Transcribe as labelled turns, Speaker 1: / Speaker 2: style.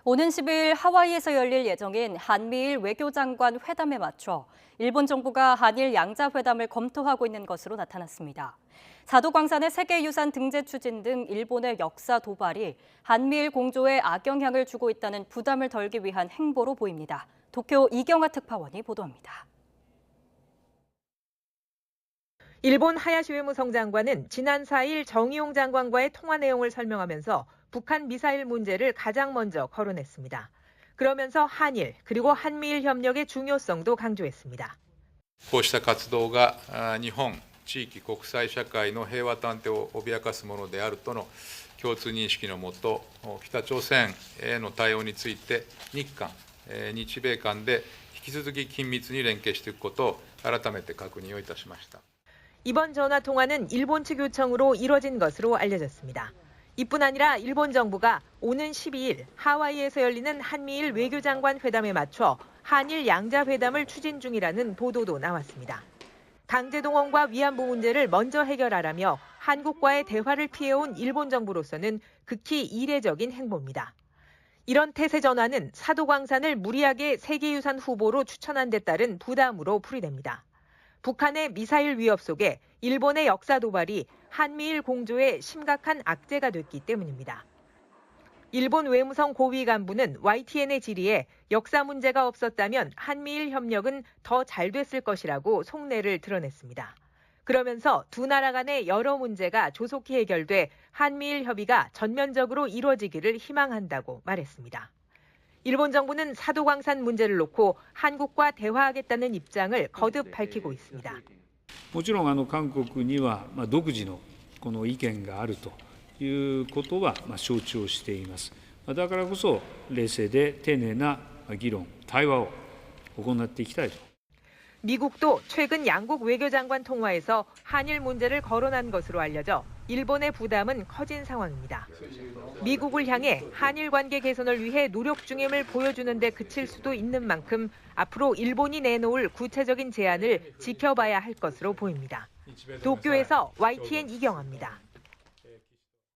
Speaker 1: 오는 10일 하와이에서 열릴 예정인 한미일 외교장관 회담에 맞춰 일본 정부가 한일 양자회담을 검토하고 있는 것으로 나타났습니다. 사도광산의 세계유산 등재 추진 등 일본의 역사 도발이 한미일 공조에 악영향을 주고 있다는 부담을 덜기 위한 행보로 보입니다. 도쿄 이경화 특파원이 보도합니다.
Speaker 2: 일본 하야시 외무성 장관은 지난 4일 정의용 장관과의 통화 내용을 설명하면서 북한 미사일 문제를 가장 먼저 거론했습니다. 그러면서 한일 그리고 한미일 협력의 중요성도 강조했습니다.
Speaker 3: こうした活動が日本、地域、国際社会の平和と安定を脅かすものであるとの共通認識のもと、北朝鮮への対応について日韓、日米間で引き続き緊密に連携していくことを改めて確認をいたしました。
Speaker 2: 이번 전화 통화는 일본 측 요청으로 이뤄진 것으로 알려졌습니다. 이뿐 아니라 일본 정부가 오는 12일 하와이에서 열리는 한미일 외교장관 회담에 맞춰 한일 양자회담을 추진 중이라는 보도도 나왔습니다. 강제동원과 위안부 문제를 먼저 해결하라며 한국과의 대화를 피해온 일본 정부로서는 극히 이례적인 행보입니다. 이런 태세 전환은 사도광산을 무리하게 세계유산 후보로 추천한 데 따른 부담으로 풀이됩니다. 북한의 미사일 위협 속에 일본의 역사 도발이 한미일 공조에 심각한 악재가 됐기 때문입니다. 일본 외무성 고위 간부는 YTN의 질의에 역사 문제가 없었다면 한미일 협력은 더 잘 됐을 것이라고 속내를 드러냈습니다. 그러면서 두 나라 간의 여러 문제가 조속히 해결돼 한미일 협의가 전면적으로 이루어지기를 희망한다고 말했습니다. 일본 정부는 사도광산 문제를 놓고 한국과 대화하겠다는 입장을 거듭 밝히고 있습니다.
Speaker 4: もちろん韓国には独自のこの意見があるということは承知をしています。だからこそ冷静で丁寧な議論、対話を行っていきたいと。
Speaker 2: 미국도 최근 양국 외교장관 통화에서 한일 문제를 거론한 것으로 알려져 일본의 부담은 커진 상황입니다. 미국을 향해 한일 관계 개선을 위해 노력 중임을 보여주는 데 그칠 수도 있는 만큼 앞으로 일본이 내놓을 구체적인 제안을 지켜봐야 할 것으로 보입니다. 도쿄에서 YTN 이경화입니다.